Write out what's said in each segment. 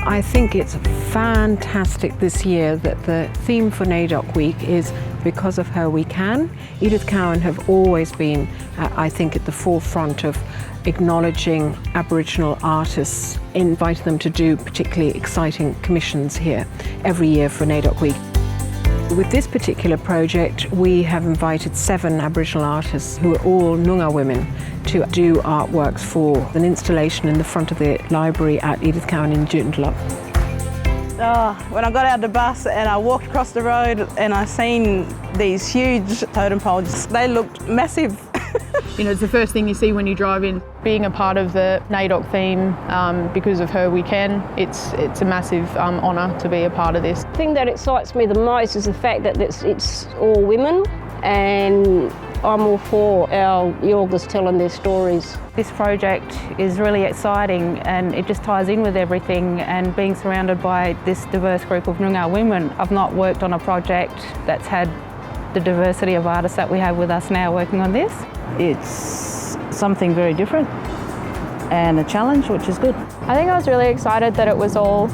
I think it's fantastic this year that the theme for NAIDOC Week is Because of Her We Can. Edith Cowan have always been, I think, at the forefront of acknowledging Aboriginal artists, inviting them to do particularly exciting commissions here every year for NAIDOC Week. With this particular project, we have invited 7 Aboriginal artists who are all Noongar women to do artworks for an installation in the front of the library at Edith Cowan in Joondalup. Oh, when I got out of the bus and I walked across the road and I seen these huge totem poles, they looked massive. You know, it's the first thing you see when you drive in. Being a part of the NAIDOC theme, Because of Her We Can, it's a massive honour to be a part of this. The thing that excites me the most is the fact that it's all women, and I'm all for our yorgas telling their stories. This project is really exciting and it just ties in with everything, and being surrounded by this diverse group of Noongar women. I've not worked on a project that's had the diversity of artists that we have with us now working on this. It's something very different and a challenge, which is good. I think I was really excited that it was all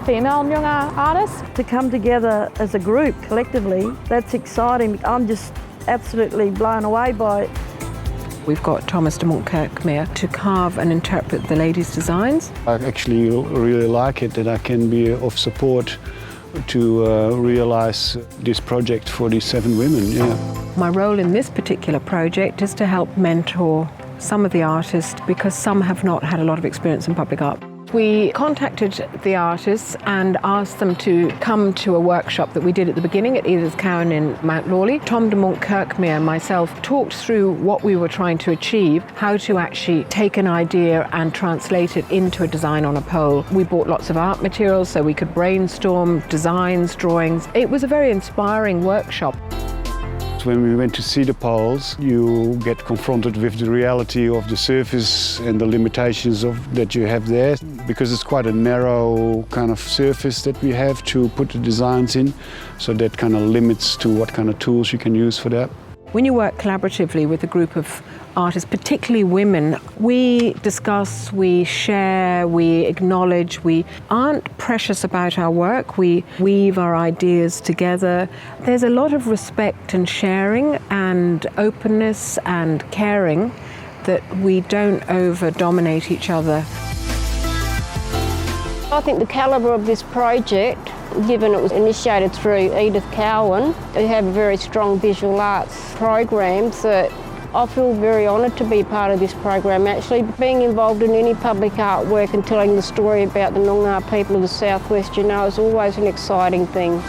female Noongar artists. To come together as a group, collectively, that's exciting. I'm just absolutely blown away by it. We've got Thomas de Munk Kerkmeer to carve and interpret the ladies' designs. I actually really like it that I can be of support to realise this project for these 7 women. Yeah. My role in this particular project is to help mentor some of the artists because some have not had a lot of experience in public art. We contacted the artists and asked them to come to a workshop that we did at the beginning at Edith Cowan in Mount Lawley. Tom de Munk Kerkmeer and myself talked through what we were trying to achieve, how to actually take an idea and translate it into a design on a pole. We bought lots of art materials so we could brainstorm designs, drawings. It was a very inspiring workshop. When we went to see the poles, you get confronted with the reality of the surface and the limitations that you have there, because it's quite a narrow kind of surface that we have to put the designs in, so that kind of limits to what kind of tools you can use for that. When you work collaboratively with a group of artists, particularly women, we discuss, we share, we acknowledge, we aren't precious about our work, we weave our ideas together. There's a lot of respect and sharing and openness and caring that we don't over-dominate each other. I think the calibre of this project, given it was initiated through Edith Cowan, they have a very strong visual arts program, that I feel very honoured to be part of this program. Actually, being involved in any public artwork and telling the story about the Noongar people of the southwest, you know, is always an exciting thing.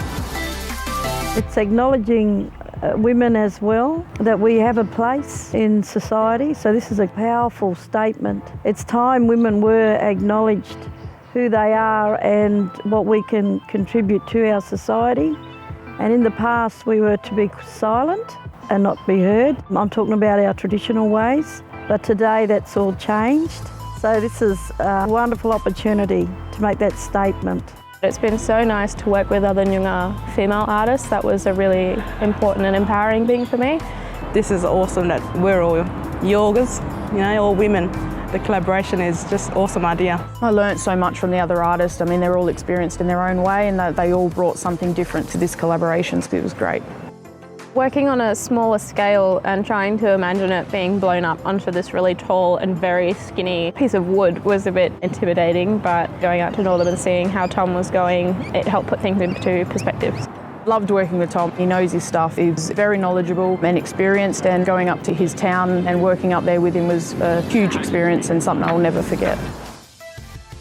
It's acknowledging women as well, that we have a place in society, so this is a powerful statement. It's time women were acknowledged who they are and what we can contribute to our society. And in the past we were to be silent and not be heard. I'm talking about our traditional ways, but today that's all changed. So this is a wonderful opportunity to make that statement. It's been so nice to work with other Noongar female artists. That was a really important and empowering thing for me. This is awesome that we're all yorgas, you know, all women. The collaboration is just an awesome idea. I learnt so much from the other artists. I mean, they're all experienced in their own way, and they all brought something different to this collaboration, so it was great. Working on a smaller scale and trying to imagine it being blown up onto this really tall and very skinny piece of wood was a bit intimidating, but going out to Northern and seeing how Tom was going, it helped put things into perspective. Loved working with Tom. He knows his stuff. He's very knowledgeable and experienced, and going up to his town and working up there with him was a huge experience and something I'll never forget.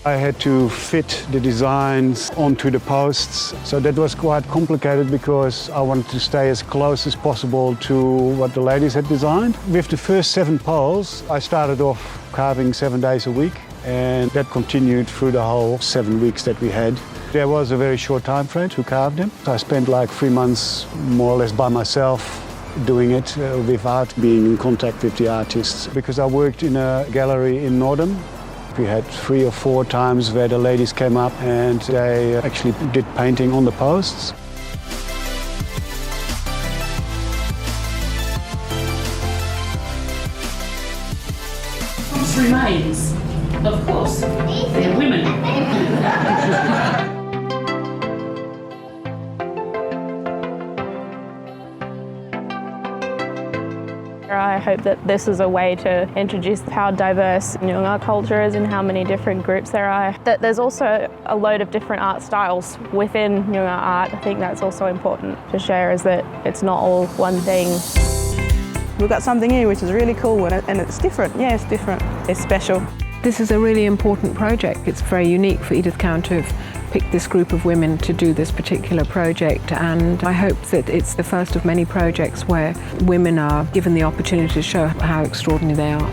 I had to fit the designs onto the posts, so that was quite complicated because I wanted to stay as close as possible to what the ladies had designed. With the first 7 poles, I started off carving 7 days a week, and that continued through the whole 7 weeks that we had. There was a very short time frame to carve them. I spent like 3 months more or less by myself doing it without being in contact with the artists, because I worked in a gallery in Newenham. We had 3 or 4 times where the ladies came up and they actually did painting on the posts. Remains, of course, they're women. hope that this is a way to introduce how diverse Noongar culture is and how many different groups there are. That there's also a load of different art styles within Noongar art. I think that's also important to share, is that it's not all one thing. We've got something here which is really cool and it's different. Yeah, it's different. It's special. This is a really important project. It's very unique for Edith Cowan to have picked this group of women to do this particular project, and I hope that it's the first of many projects where women are given the opportunity to show how extraordinary they are.